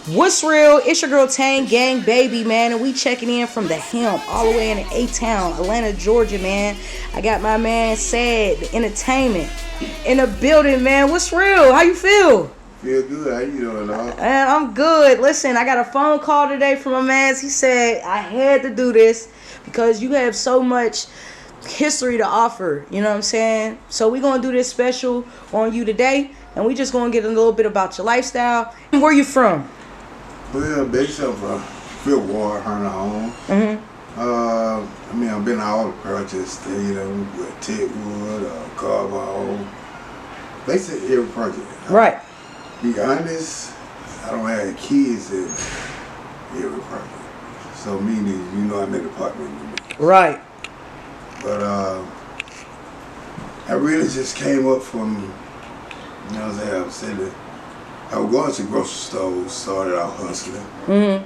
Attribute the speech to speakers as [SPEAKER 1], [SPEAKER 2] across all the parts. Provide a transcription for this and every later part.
[SPEAKER 1] What's real? It's your girl Tang Gang Baby, man, and we checking in from the Hemp all the way in the A-Town, Atlanta, Georgia, man. I got my man Sad, the entertainment, in the building, man. What's real? How you feel?
[SPEAKER 2] Feel good. How you doing, dog?
[SPEAKER 1] I'm good. Listen, I got a phone call today from a man. He said I had to do this because you have so much history to offer. You know what I'm saying? So we gonna do this special on you today, and we just gonna get a little bit about your lifestyle. Where you from?
[SPEAKER 2] Well, basically, I'm from Fifth Ward, Herndon Home. I've been all the projects, with Tedwood, Carval, basically every project.
[SPEAKER 1] Right.
[SPEAKER 2] Be honest, I don't have kids in every project. So meaning, I'm in the apartment.
[SPEAKER 1] Right.
[SPEAKER 2] But I really just came up from, I'm saying that I was going to grocery stores, started out hustling. I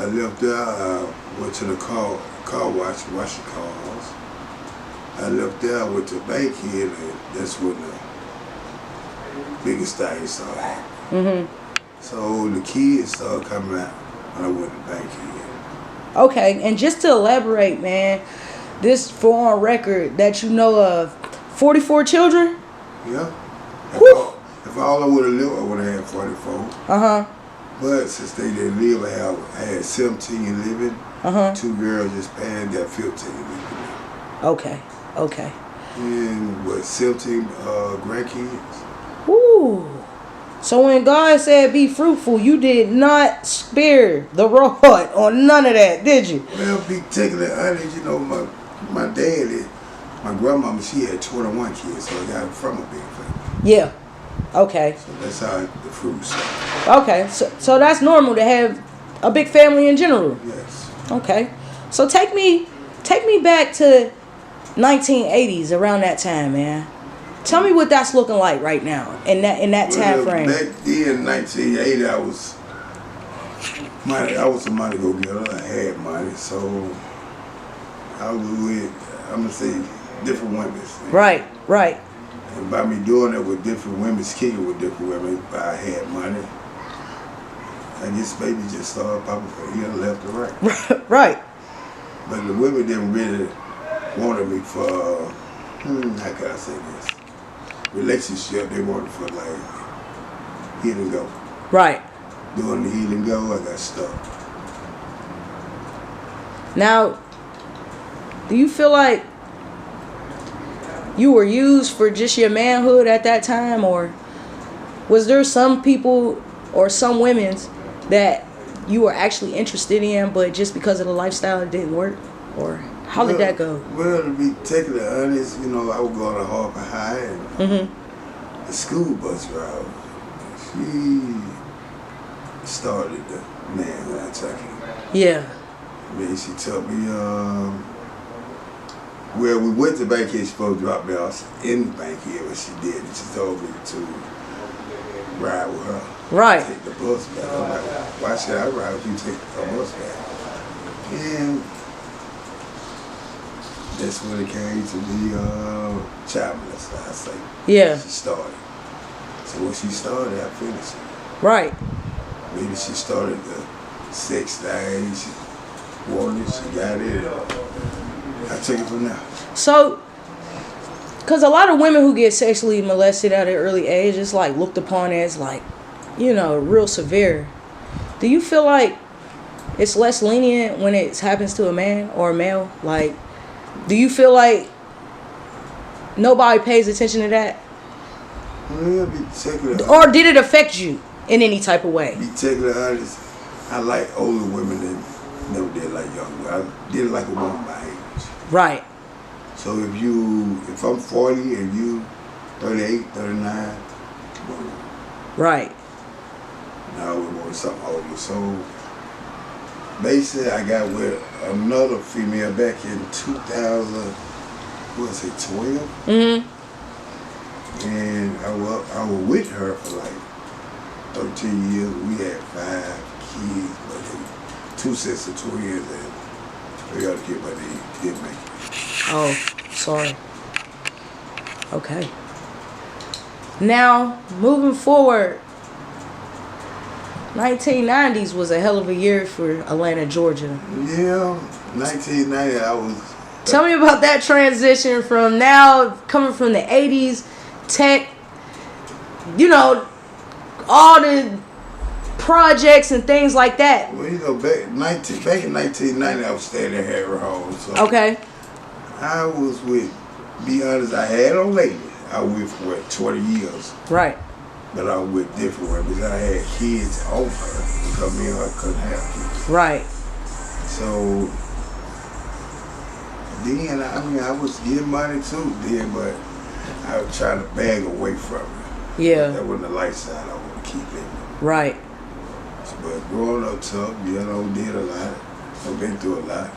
[SPEAKER 2] left there, went to the car wash, washing cars. I left there, went to Bankhead, and that's when the biggest thing started happening. So the kids started coming out when I went to Bankhead.
[SPEAKER 1] Okay, and just to elaborate, man, this for on record that you know of, 44 children?
[SPEAKER 2] Yeah.
[SPEAKER 1] Whew.
[SPEAKER 2] If all I would have lived, I would have had 44. But since they didn't live, I had 17 living. Two girls just passed, got 15 living.
[SPEAKER 1] Okay.
[SPEAKER 2] And 17 grandkids.
[SPEAKER 1] Ooh. So when God said be fruitful, you did not spare the rod on none of that, did you?
[SPEAKER 2] Well, be taking it honest, my daddy, my grandmama, she had 21 kids, so I got it from a big family.
[SPEAKER 1] Yeah. Okay.
[SPEAKER 2] So that's how the fruit started.
[SPEAKER 1] Okay. So that's normal to have a big family in general.
[SPEAKER 2] Yes.
[SPEAKER 1] Okay. So take me back to 1980s, around that time, man. Tell me what that's looking like right now in that time frame.
[SPEAKER 2] Back then, 1980, I was a money go getter. I had money, so I was with, I'm gonna say, different women.
[SPEAKER 1] Right.
[SPEAKER 2] And by me doing it with different women, kicking with different women, I had money. I guess baby just started popping from here, left to right.
[SPEAKER 1] Right.
[SPEAKER 2] But the women didn't really wanted me for, how can I say this? Relationship, they wanted for like hit and go.
[SPEAKER 1] Right.
[SPEAKER 2] Doing the hit and go, I got stuck.
[SPEAKER 1] Now, do you feel like you were used for just your manhood at that time, or was there some people or some women that you were actually interested in, but just because of the lifestyle it didn't work? Or how did that go?
[SPEAKER 2] Well, to be technically honest, I was going to Harper High, and the school bus driver, she started the man when I took him.
[SPEAKER 1] Yeah.
[SPEAKER 2] Then she told me, well, we went to Bankhead, she supposed to drop me off in Bankhead, but she didn't. She told me to ride with her.
[SPEAKER 1] Right.
[SPEAKER 2] Take the bus back. I'm like, why should I ride with you take the bus back? And that's when it came to be child molester, I say.
[SPEAKER 1] Yeah.
[SPEAKER 2] She started. So when she started, I finished it.
[SPEAKER 1] Right.
[SPEAKER 2] Maybe she started the sex thing, she wanted it, she got it. I took it from now.
[SPEAKER 1] So, because a lot of women who get sexually molested at an early age is like looked upon as like, real severe. Do you feel like it's less lenient when it happens to a man or a male? Like, do you feel like nobody pays attention to that?
[SPEAKER 2] Well,
[SPEAKER 1] or did it affect you in any type of way?
[SPEAKER 2] Be technically honest, I like older women than never did like young women. I did like a woman my age.
[SPEAKER 1] Right.
[SPEAKER 2] So if I'm 40 and you 38, 39,
[SPEAKER 1] right.
[SPEAKER 2] Now we want something older. So basically I got with another female back in 2012. And I was with her for like 13 years. We had 5 kids, but 2 sets of twins and 3 other kids, but they didn't make it.
[SPEAKER 1] Oh, sorry. Okay. Now, moving forward, 1990s was a hell of a year for Atlanta, Georgia.
[SPEAKER 2] Yeah, 1990, I was.
[SPEAKER 1] Tell me about that transition from now, coming from the 80s, tech, you know, all the projects and things like that.
[SPEAKER 2] Well, you know, back in 1990, I was staying at Harry Hall. So
[SPEAKER 1] Okay.
[SPEAKER 2] I was with, be honest, I had a lady I was with for 20 years.
[SPEAKER 1] Right.
[SPEAKER 2] But I was with different women because I had kids over her because me and her couldn't have kids.
[SPEAKER 1] Right.
[SPEAKER 2] So then, I was getting money too then, but I was trying to bag away from it.
[SPEAKER 1] Yeah.
[SPEAKER 2] That wasn't the lifestyle I want to keep in.
[SPEAKER 1] Right.
[SPEAKER 2] But growing up tough, did a lot. I've been through a lot.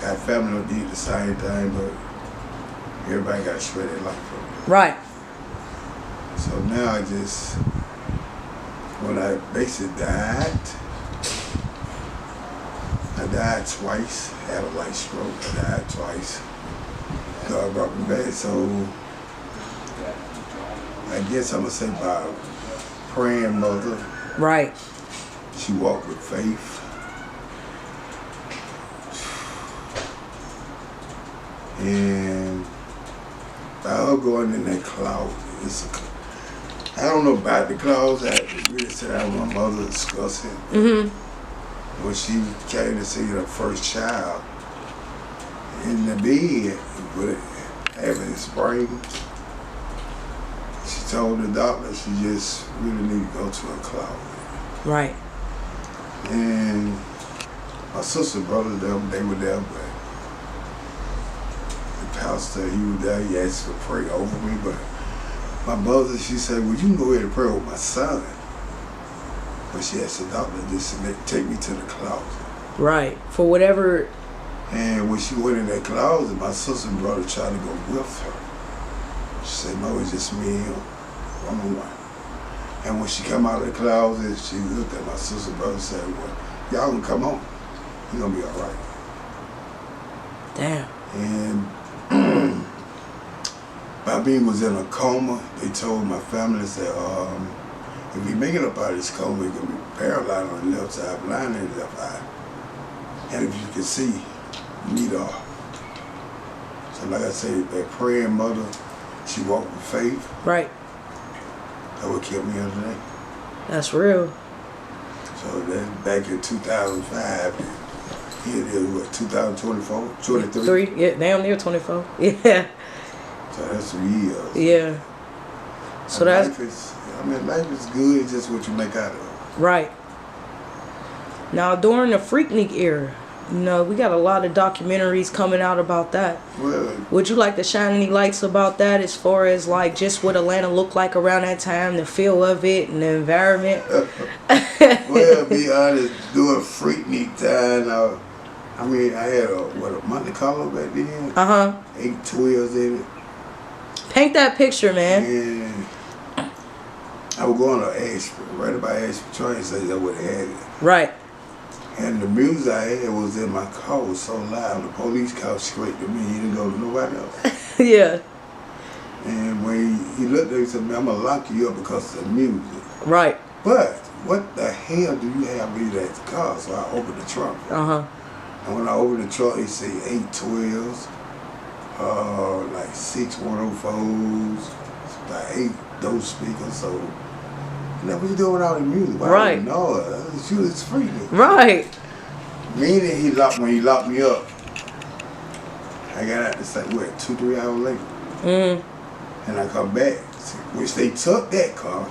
[SPEAKER 2] Got family that did the same thing, but everybody got to spread their life from it.
[SPEAKER 1] Right.
[SPEAKER 2] So now when I basically died, I died twice, had a light stroke, I died twice. God brought me back, so I guess I'm gonna say by a praying mother.
[SPEAKER 1] Right.
[SPEAKER 2] She walked with faith. And by her going in that cloud, I don't know about the clouds. I really said I was my mother discussing. When she came to see her first child in the bed with having sprains, she told the doctor she just really need to go to a cloud.
[SPEAKER 1] Right.
[SPEAKER 2] And my sister, brother, they were there, but the pastor, he was there, he asked to pray over me, but my mother, she said, well, you can go ahead and pray with my son. But she asked the doctor just to take me to the closet.
[SPEAKER 1] Right. For whatever.
[SPEAKER 2] And when she went in that closet, my sister and brother tried to go with her. She said, no, it's just me and him, one-on-one. And when she come out of the closet, she looked at my sister and brother and said, well, y'all can come home. You're going to be all right.
[SPEAKER 1] Damn.
[SPEAKER 2] And Bobby was in a coma. They told my family, said, if we make it up out of this coma, we're going to be paralyzed on the left side, blind in the left eye. And if you can see, neither are. So like I said, that praying mother, she walked with faith.
[SPEAKER 1] Right.
[SPEAKER 2] That what kept me here today.
[SPEAKER 1] That's real.
[SPEAKER 2] So that's back in 2005. Here it is, what, 2024? 23?
[SPEAKER 1] Yeah, damn near 24. Yeah.
[SPEAKER 2] So that's 3 years.
[SPEAKER 1] Yeah. So that's
[SPEAKER 2] life is good, it's just what you make out of it.
[SPEAKER 1] right. Now during the Freaknik era, you know, we got a lot of documentaries coming out about that.
[SPEAKER 2] Well,
[SPEAKER 1] Would you like to shine any lights about that as far as like just what Atlanta looked like around that time, the feel of it and the environment?
[SPEAKER 2] well, be honest, doing Freaknik time, I had a Monte Carlo back then. 8 12s in it.
[SPEAKER 1] Paint that picture, man.
[SPEAKER 2] And I was going to Ashford, right about Ashford train station, that's where they had it.
[SPEAKER 1] Right.
[SPEAKER 2] And the music I had was in my car, was so loud. The police car straight to me, he didn't go to nobody else.
[SPEAKER 1] Yeah.
[SPEAKER 2] And when he looked at me, he said, man, I'm going to lock you up because of the music.
[SPEAKER 1] Right.
[SPEAKER 2] But what the hell do you have in that car? So I opened the trunk. And when I opened the trunk, it said 8 12s, like 6 104s, like 8 those speakers. So, what you doing with all the music? Well,
[SPEAKER 1] right.
[SPEAKER 2] I didn't know it. It's free.
[SPEAKER 1] Right.
[SPEAKER 2] Meaning when he locked me up, I got out to say, 2-3 hours later. And I come back, which they took that car.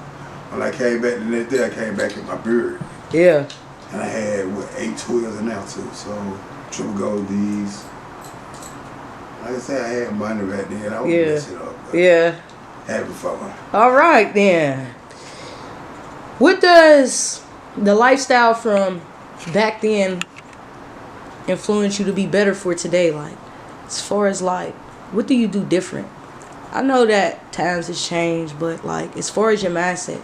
[SPEAKER 2] When I came back the next day, I came back in my beard.
[SPEAKER 1] Yeah.
[SPEAKER 2] And I had 8 12s in there too. So triple gold D's. Like I said, I had money back then. I was messing up.
[SPEAKER 1] Yeah.
[SPEAKER 2] Having fun.
[SPEAKER 1] All right then. What does the lifestyle from back then influence you to be better for today? Like, as far as like, what do you do different? I know that times has changed, but like, as far as your mindset,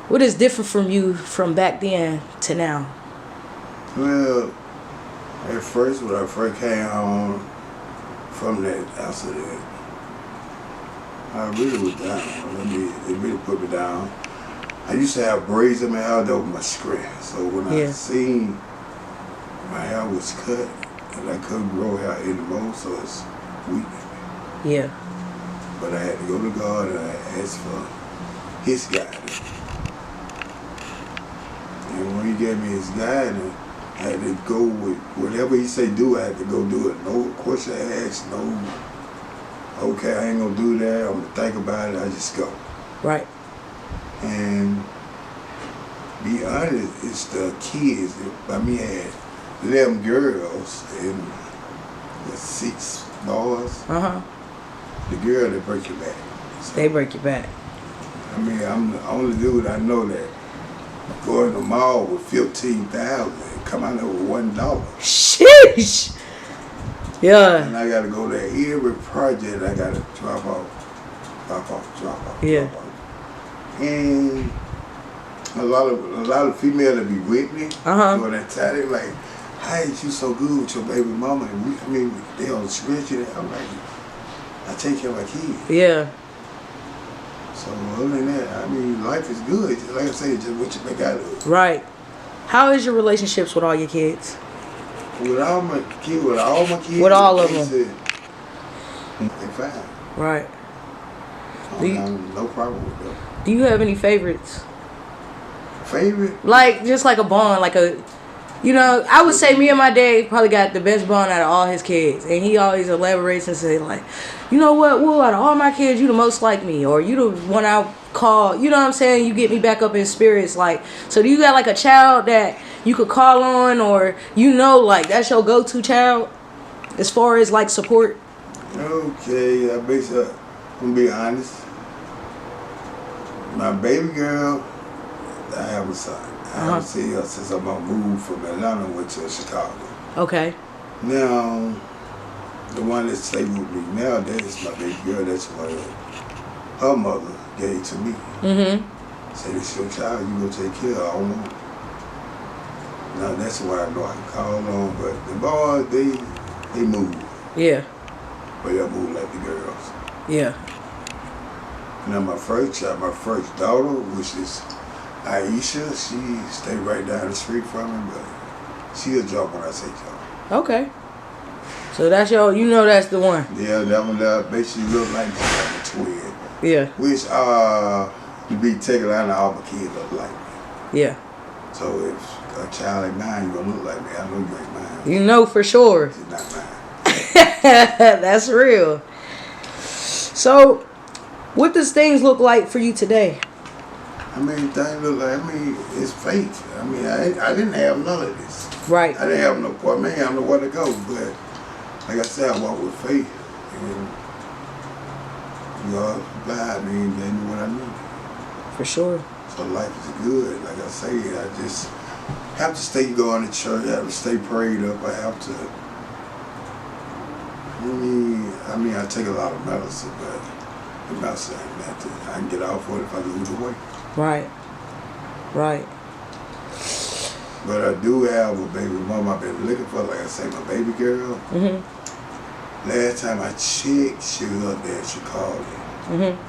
[SPEAKER 1] what is different from you from back then to now?
[SPEAKER 2] Well, at first, when I first came home from that accident, I really was down. It really put me down. I used to have braids in my hair that was my strength. So when I seen my hair was cut and I couldn't grow hair anymore, so it's weak.
[SPEAKER 1] Yeah.
[SPEAKER 2] But I had to go to God and I asked for His guidance. And when He gave me His guidance, I had to go with whatever He say do. I had to go do it. No question asked. No. Okay, I ain't gonna do that. I'm gonna think about it. I just go.
[SPEAKER 1] Right.
[SPEAKER 2] And be honest, it's the kids. I mean, I had 11 girls and 6 boys. The girl that break your back. So,
[SPEAKER 1] They break your back.
[SPEAKER 2] I mean, I'm the only dude I know that go in the mall with 15,000 and come out there with $1.
[SPEAKER 1] Sheesh. Yeah.
[SPEAKER 2] And I gotta go there every project. I gotta drop off.
[SPEAKER 1] Yeah.
[SPEAKER 2] And a lot of females that be with me during that time, they like, how is you so good with your baby mama? And they on spiritual. I'm like, I take care of my kids.
[SPEAKER 1] Yeah.
[SPEAKER 2] So other than that, life is good. Like I say, just what you make out of it.
[SPEAKER 1] Right. How is your relationships with all your kids?
[SPEAKER 2] With all my kids.
[SPEAKER 1] With all of them.
[SPEAKER 2] They fine.
[SPEAKER 1] Right.
[SPEAKER 2] I have no problem with them.
[SPEAKER 1] Do you have any favorites?
[SPEAKER 2] Favorite?
[SPEAKER 1] Like, just like a bond, like a, I would say me and my dad probably got the best bond out of all his kids. And he always elaborates and say, like, you know what, Will, out of all my kids, you the most like me. Or you the one I call, you know what I'm saying? You get me back up in spirits. Like, so do you got like a child that you could call on, or like that's your go-to child as far as like support?
[SPEAKER 2] Okay, I'm gonna be honest. My baby girl, I have a son. I haven't seen her since I moved from Atlanta and went to Chicago.
[SPEAKER 1] Okay.
[SPEAKER 2] Now, the one that stay with me now, that is my baby girl. That's what her mother gave to me. Say, this your child, you gonna take care of her. I don't want. Now that's why I know I can call on, but the boys, they move.
[SPEAKER 1] Yeah.
[SPEAKER 2] But they move like the girls.
[SPEAKER 1] Yeah.
[SPEAKER 2] Now my first child, my first daughter, which is Aisha, she stay right down the street from me, but she'll jump when I say jump.
[SPEAKER 1] Okay. So that's that's the one.
[SPEAKER 2] Yeah, that one basically look like a twin.
[SPEAKER 1] Yeah.
[SPEAKER 2] Which you be taking out of all my kids look like me.
[SPEAKER 1] Yeah.
[SPEAKER 2] So if a child like mine, you gonna look like me. I know you ain't mine.
[SPEAKER 1] You know for sure.
[SPEAKER 2] It's not mine.
[SPEAKER 1] That's real. So, what does things look like for you today?
[SPEAKER 2] Things look like, it's faith. I didn't have none of this.
[SPEAKER 1] Right.
[SPEAKER 2] I didn't have no point, man, I don't know where to go. But, like I said, I walk with faith. And God supplied me and gave me what I need.
[SPEAKER 1] For sure.
[SPEAKER 2] So life is good. Like I say, I just have to stay going to church. I have to stay prayed up. I have to. I take a lot of medicine, but I'm not saying nothing. I can get off of it if I lose the weight.
[SPEAKER 1] Right. Right.
[SPEAKER 2] But I do have a baby mama I've been looking for, like I say, my baby girl. Last time I checked, she was up there in Chicago.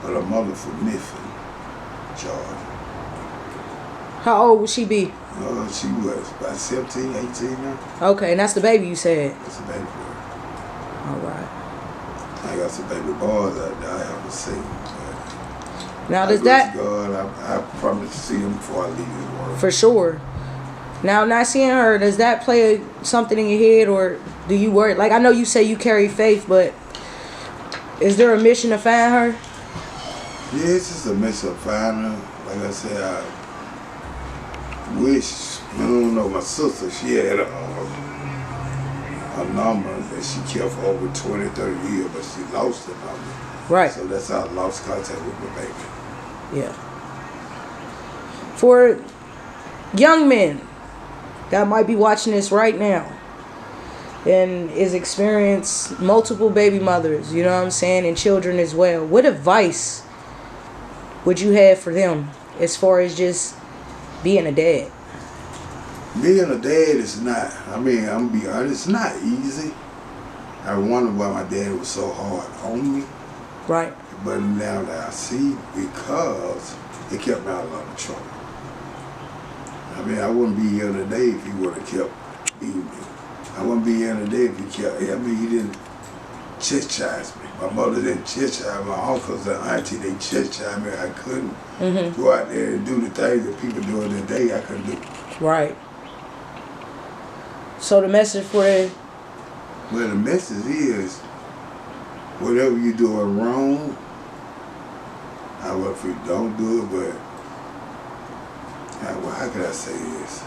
[SPEAKER 2] But her mother from Mifflin, Georgia.
[SPEAKER 1] How old would she be?
[SPEAKER 2] She was about 17, 18 now.
[SPEAKER 1] Okay, and that's the baby you said?
[SPEAKER 2] That's a baby girl.
[SPEAKER 1] All right.
[SPEAKER 2] I got some baby boys out there I haven't seen.
[SPEAKER 1] Now does that...
[SPEAKER 2] God, I promise to see them before I leave this world.
[SPEAKER 1] For sure. Now, not seeing her, does that play something in your head, or do you worry? Like, I know you say you carry faith, but is there a mission to find her?
[SPEAKER 2] Yeah, it's just a mission to find her. Like I said, I wish, I don't know, my sister, she had a number that she kept for over 20, 30 years, but she lost the number.
[SPEAKER 1] Right.
[SPEAKER 2] So that's how I lost contact with my baby.
[SPEAKER 1] Yeah. For young men that might be watching this right now and is experienced multiple baby mothers, you know what I'm saying, and children as well, what advice would you have for them as far as just being a dad?
[SPEAKER 2] Being a dad is not, I'm gonna be honest, it's not easy. I wonder why my dad was so hard on me.
[SPEAKER 1] Right.
[SPEAKER 2] But now that I see, because it kept me out of a lot of trouble. I mean, I wouldn't be here today if he would have kept beating me. I wouldn't be here today if he kept, I mean, he didn't chastise me. My mother didn't chastise my uncles and auntie, they chastised me. I couldn't go out there and do the things that people do in the day I couldn't do.
[SPEAKER 1] Right. So the message for the...
[SPEAKER 2] Well, the message is, whatever you're doing wrong, I work for you, don't do it, but well, how can I say this?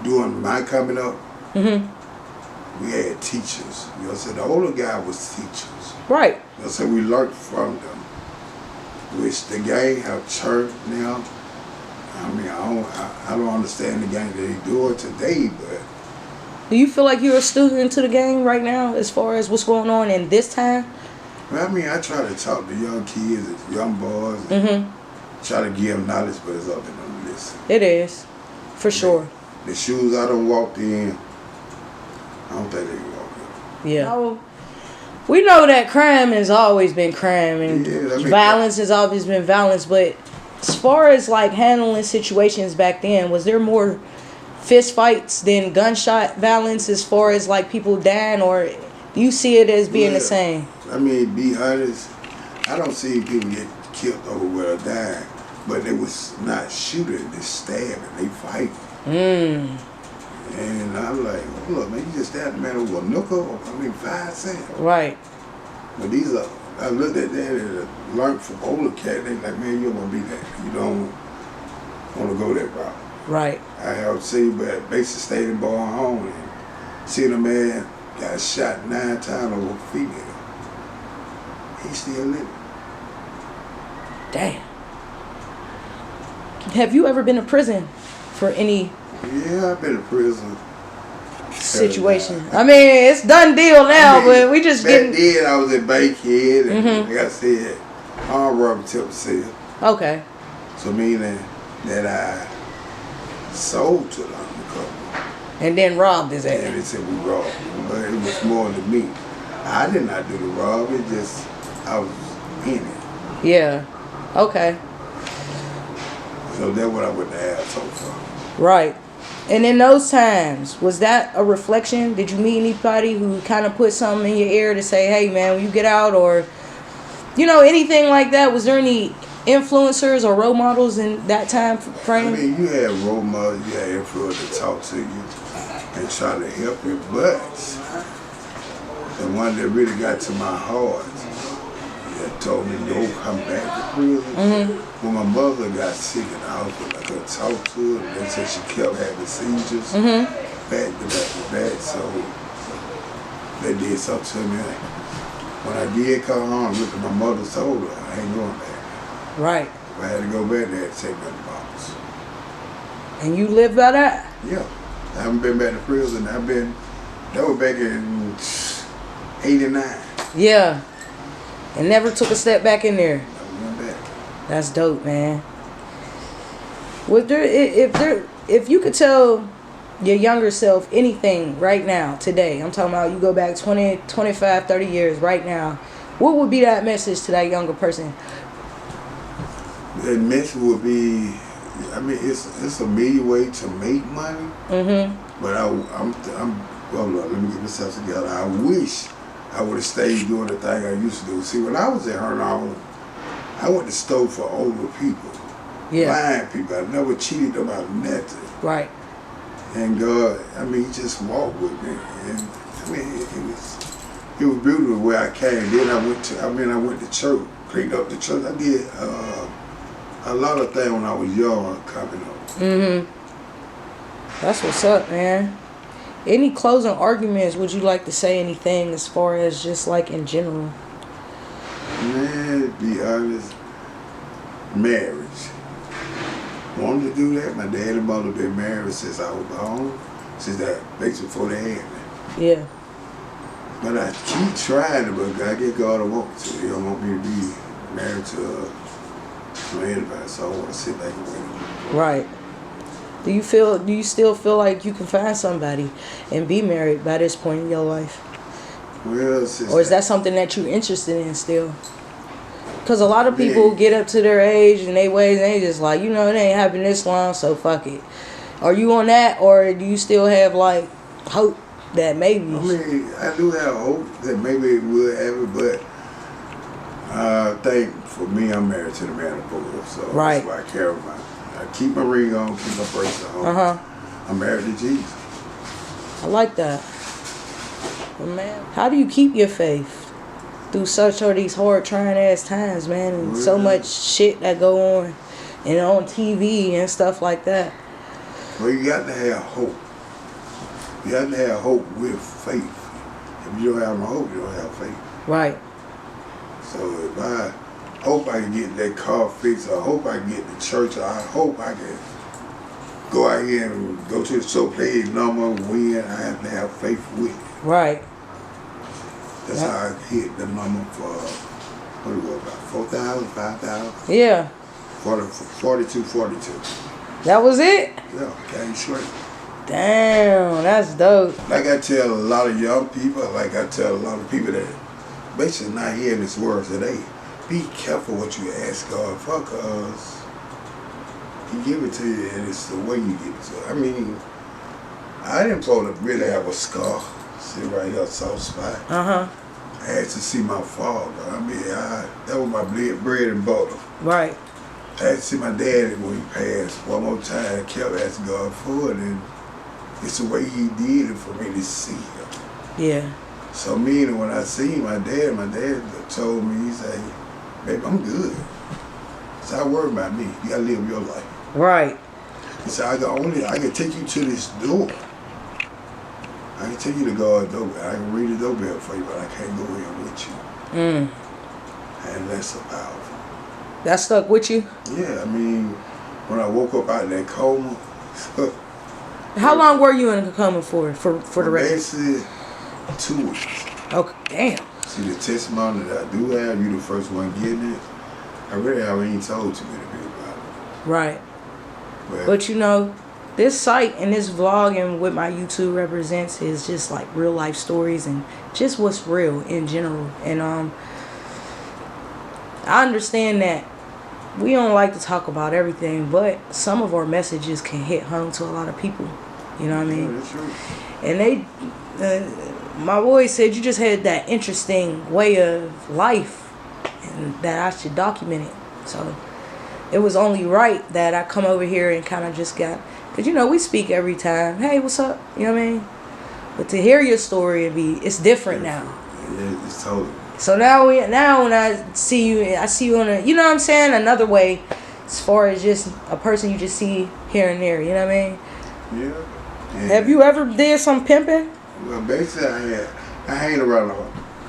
[SPEAKER 2] During my coming up, we had teachers. You know what I'm saying? The older guy was teachers.
[SPEAKER 1] Right.
[SPEAKER 2] You know what I'm saying? We learned from them. Which the gang have turned now. I mean, I don't understand the gang that they do it today, but...
[SPEAKER 1] Do you feel like you're a student to the game right now as far as what's going on in this time?
[SPEAKER 2] Well, I mean, I try to talk to young kids and young boys and try to give them knowledge, but it's up to them to listen.
[SPEAKER 1] It is. For sure.
[SPEAKER 2] The shoes I done walked in, I don't think they can walk in.
[SPEAKER 1] Yeah. No, we know that crime has always been crime and violence has always been violence, but as far as like handling situations back then, was there more fist fights than gunshot violence as far as like people dying, or do you see it as being the same?
[SPEAKER 2] I mean, be honest, I don't see people get killed over where they're dying, but they was not shooting, they stabbing, they fighting. And I'm like, oh, look, man, you just stabbed a man over a nickel, 5 cents.
[SPEAKER 1] Right.
[SPEAKER 2] But these are, I looked at that and learned from older cat, they like, man, you don't want to be that. You don't want to go that route.
[SPEAKER 1] Right.
[SPEAKER 2] I have seen but basically stayed in Bar Home and seen a man got shot 9 times over a female. He's still living.
[SPEAKER 1] Damn. Have you ever been to prison for any
[SPEAKER 2] Yeah, I've been to prison.
[SPEAKER 1] situation? I mean, it's done deal now, but we just getting...
[SPEAKER 2] Back then, I was at Bankhead, and like I said, armed robbery tip sale.
[SPEAKER 1] Okay.
[SPEAKER 2] So meaning that I sold to the undercover.
[SPEAKER 1] And then robbed his ass.
[SPEAKER 2] And they said we robbed him, but it was more than me. I did not do the rob, it just, I was in it.
[SPEAKER 1] Yeah. Okay.
[SPEAKER 2] So that's what I went to have so far.
[SPEAKER 1] Right. And in those times, was that a reflection? Did you meet anybody who kind of put something in your ear to say, hey, man, when you get out, or, you know, anything like that? Was there any influencers or role models in that time frame?
[SPEAKER 2] I mean, you had role models, you had influencers to talk to you and try to help you, but the one that really got to my heart, that told me, don't come back to prison. When my mother got sick in the hospital, I could talk to her, and they said she kept having seizures, back to back to back, so they did something to me. When I did come home, look at my mother told her, I ain't going back.
[SPEAKER 1] Right.
[SPEAKER 2] If I had to go back there, to take me to the box.
[SPEAKER 1] And you live by that?
[SPEAKER 2] Yeah. I haven't been back to prison. That was back in 89.
[SPEAKER 1] Yeah. And never took a step back in there.
[SPEAKER 2] I went back.
[SPEAKER 1] That's dope, man. Would there, if you could tell your younger self anything right now, today, I'm talking about you go back 20, 25, 30 years right now, what would be that message to that younger person?
[SPEAKER 2] That message would be, I mean, it's a million ways to make money. But well, look, let me get myself together. I wish I would have stayed doing the thing I used to do. See, when I was at Hernon, I went to store for older people, blind people. I never cheated them out of nothing.
[SPEAKER 1] Right.
[SPEAKER 2] And God, I mean, He just walked with me, and I mean, it was beautiful where I came. Then I went to church, cleaned up the church. I did a lot of things when I was young coming up.
[SPEAKER 1] That's what's up, man. Any closing arguments? Would you like to say anything as far as just like in general?
[SPEAKER 2] Man, to be honest, marriage. Wanted to do that. My dad and mother been married since I was born, since that basically before they had me.
[SPEAKER 1] Yeah.
[SPEAKER 2] But I keep trying to, but I get God to want to. He don't want me to be married to anybody, so I want to sit back and wait.
[SPEAKER 1] Right. Do you still feel like you can find somebody and be married by this point in your life?
[SPEAKER 2] Well, since
[SPEAKER 1] Or is that something that you're interested in still? Because a lot of people get up to their age and they ways and they just like, it ain't happened this long, so fuck it. Are you on that, or do you still have like hope that maybe?
[SPEAKER 2] I mean, I do have hope that maybe it will happen, but I think for me, I'm married to the man above, so
[SPEAKER 1] Right.
[SPEAKER 2] that's why I care about. I keep my ring on, keep my bracelet on. I'm married to Jesus.
[SPEAKER 1] I like that. But man, how do you keep your faith through such all these hard, trying ass times, man, and so much shit that go on and on TV and stuff like that?
[SPEAKER 2] Well, you got to have hope. You have to have hope with faith. If you don't have no hope, you don't have faith.
[SPEAKER 1] Right.
[SPEAKER 2] So if I hope I can get that car fixed, I hope I can get to church, I hope I can go out here and go to the show, play a number, win, I have to have faith with it.
[SPEAKER 1] Right.
[SPEAKER 2] That's how I hit the number for, what it was, about 4,000, 5,000?
[SPEAKER 1] Yeah.
[SPEAKER 2] 42.
[SPEAKER 1] That was it?
[SPEAKER 2] Yeah, came straight.
[SPEAKER 1] Damn, that's dope.
[SPEAKER 2] Like I tell a lot of young people, like I tell a lot of people that basically not hearing this word today, be careful what you ask God for, because He give it to you and it's the way you give it to you. I mean, I didn't supposed to really have a scar, see right here, soft spot. I had to see my father. I mean, that was my bread and butter.
[SPEAKER 1] Right.
[SPEAKER 2] I had to see my daddy when he passed one more time. I kept asking God for it, and it's the way He did it for me to see Him.
[SPEAKER 1] Yeah.
[SPEAKER 2] So meaning when I seen my dad told me, he said, baby, I'm good. Stop worrying about me. You gotta live your life.
[SPEAKER 1] Right.
[SPEAKER 2] He said, I can take you to this door. I can take you to God's door. I can read the doorbell for you, but I can't go in with you. And that's so powerful.
[SPEAKER 1] That stuck with you?
[SPEAKER 2] Yeah, I mean, when I woke up out of that coma.
[SPEAKER 1] How long were you in a coma for the rest?
[SPEAKER 2] Basically, 2 weeks.
[SPEAKER 1] Okay, damn.
[SPEAKER 2] See, the testimony that I do have, you the first one getting it. I really haven't even told too many people about it.
[SPEAKER 1] Right. But this site and this vlog and what my YouTube represents is just like real life stories and just what's real in general. And I understand that we don't like to talk about everything, but some of our messages can hit home to a lot of people. You know what I mean?
[SPEAKER 2] Yeah, that's true.
[SPEAKER 1] And my boy said you just had that interesting way of life and that I should document it. So it was only right that I come over here and kind of just got, because we speak every time, hey, what's up? You know what I mean? But to hear your story, it's different now.
[SPEAKER 2] Yeah, it's totally.
[SPEAKER 1] So now when I see you on a, you know what I'm saying, another way, as far as just a person you just see here and there. You know what I mean?
[SPEAKER 2] Yeah.
[SPEAKER 1] Have you ever did some pimping?
[SPEAKER 2] Well, basically, I hang around a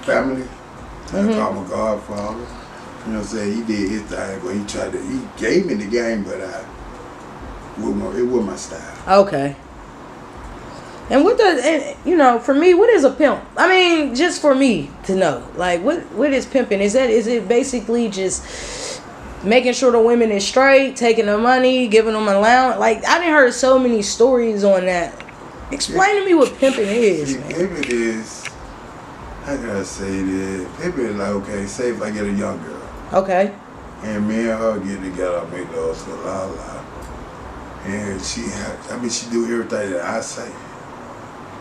[SPEAKER 2] family. I call my godfather. You know what I'm saying? He did his thing, but he gave me the game, but it wasn't my style.
[SPEAKER 1] Okay. And for me, what is a pimp? I mean, just for me to know, like, what is pimping? Is it basically just making sure the women is straight, taking their money, giving them allowance? Like, I done heard so many stories on that. Explain to me what pimping is, man.
[SPEAKER 2] Pimping is, how can I say this? Pimping is like, okay, say if I get a young girl.
[SPEAKER 1] Okay.
[SPEAKER 2] And me and her get together, I make love to la. And she do everything that I say.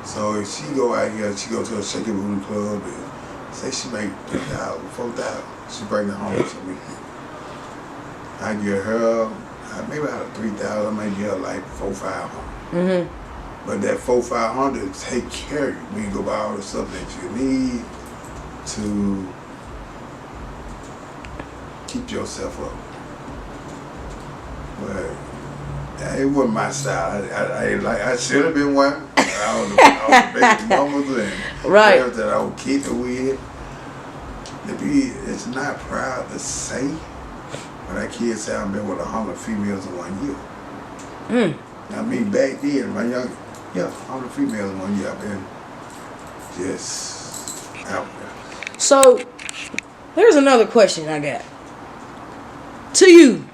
[SPEAKER 2] So if she go out here, she go to a shaky booty club and say she make 3,000, 4,000, she bring it home to me. I give her, maybe out of 3,000, I might give her like 400, 500. But that 400, 500 take care of you. We can go buy all the stuff that you need to keep yourself up. But it wasn't my style. I should have been one. I was the baby mamas and
[SPEAKER 1] right.
[SPEAKER 2] girls that I would keep it with. It's not proud to say, but I can't say I've been with 100 females in 1 year. I mean, back then, 100 females in 1 year. I've been just out there.
[SPEAKER 1] So, here's another question I got. To you.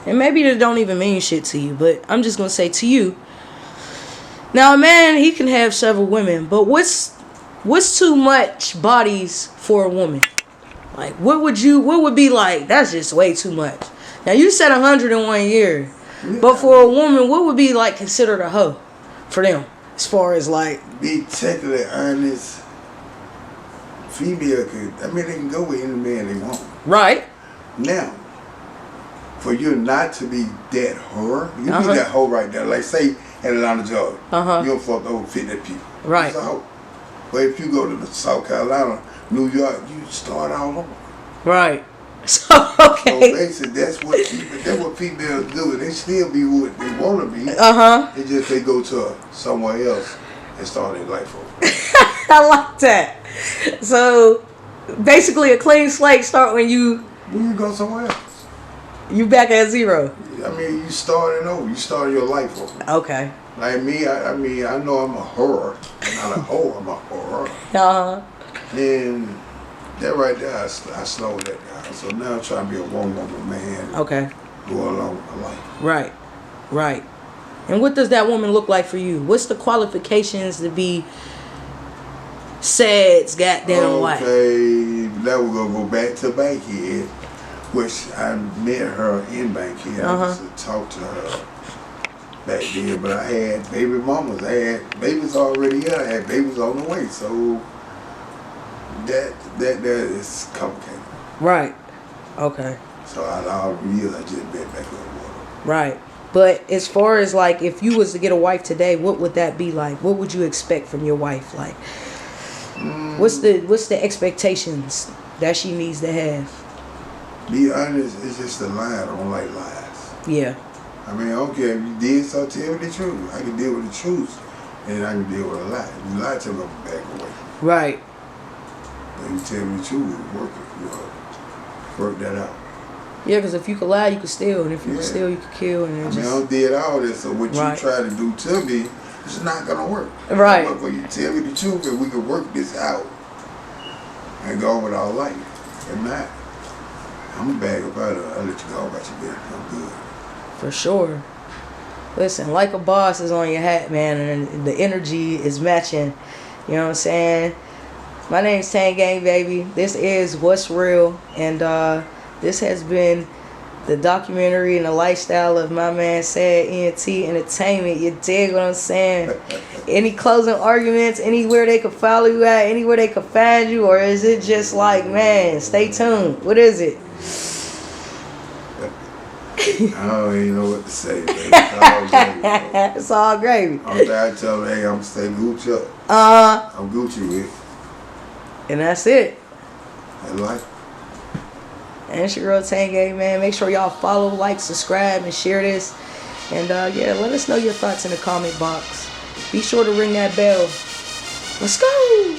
[SPEAKER 1] And maybe it don't even mean shit to you, but I'm just going to say to you. Now, a man, he can have several women, but what's what's too much bodies for a woman? Like, what would be like, that's just way too much. Now, you said 101 years. But for a woman, what would be, like, considered a hoe for them? As far as, like...
[SPEAKER 2] Be technically honest, female they can go with any man they want.
[SPEAKER 1] Right.
[SPEAKER 2] Now, for you not to be that whore, you be that hoe right there. Like, say, in Atlanta, Georgia, you don't fuck over 50 people.
[SPEAKER 1] Right.
[SPEAKER 2] It's a hoe. But if you go to the South Carolina, New York, you start all over.
[SPEAKER 1] Right. So, okay.
[SPEAKER 2] So basically, that's what females do. They still be what they want to be. It's just they go to somewhere else and start their life over.
[SPEAKER 1] I like that. So, basically, a clean slate start when you
[SPEAKER 2] go somewhere else.
[SPEAKER 1] You back at zero.
[SPEAKER 2] I mean, you starting over. You starting your life over.
[SPEAKER 1] Okay.
[SPEAKER 2] Like me, I know I'm a whore. Not a hoe, I'm a whore. And that right there, I slowed that down. So now I'm trying to be a one-woman man.
[SPEAKER 1] Okay.
[SPEAKER 2] Go along with my life.
[SPEAKER 1] Right. Right. And what does that woman look like for you? What's the qualifications to be Sad's goddamn wife?
[SPEAKER 2] Okay, now we're going to go back to Bankhead, which I met her in Bankhead. I used to talk to her back then, but I had baby mamas. I had babies already here. I had babies on the way. So that is complicated.
[SPEAKER 1] Right. Okay.
[SPEAKER 2] So all the years I just been back on the water.
[SPEAKER 1] Right. But as far as like, if you was to get a wife today, what would that be like? What would you expect from your wife? Like, what's the expectations that she needs to have?
[SPEAKER 2] Be honest, it's just a lie. I don't like lies.
[SPEAKER 1] Yeah.
[SPEAKER 2] I mean, I don't care if you did so, tell me the truth. I can deal with the truth, and I can deal with a lie. If you lie to me, I'm back away.
[SPEAKER 1] Right.
[SPEAKER 2] But you tell me the truth, work that out.
[SPEAKER 1] Yeah, because if you could lie, you could steal, and if you could steal, you could kill. And
[SPEAKER 2] I don't did all this, so what you try to do to me, it's not gonna work.
[SPEAKER 1] Right.
[SPEAKER 2] But when you tell me the truth, and we can work this out and go with our life. If not, I'm a bag about it. I'll let you go about your business. I'm good.
[SPEAKER 1] For sure. Listen, like a boss is on your hat, man, and the energy is matching. You know what I'm saying? My name's Tang Gang, baby. This is What's Real, and this has been the documentary and the lifestyle of my man Sad ENT Entertainment. You dig what I'm saying? Any closing arguments? Anywhere they could follow you at? Anywhere they could find you? Or is it just like, man, stay tuned? What is it?
[SPEAKER 2] I don't even know what to say, baby. It's all gravy.
[SPEAKER 1] It's all gravy.
[SPEAKER 2] I'm trying to tell them, hey, I'm going to stay Gucci up. I'm Gucci with.
[SPEAKER 1] And that's it.
[SPEAKER 2] That's life.
[SPEAKER 1] And it's your girl Tang Gang, man. Make sure y'all follow, like, subscribe, and share this. And yeah, let us know your thoughts in the comment box. Be sure to ring that bell. Let's go.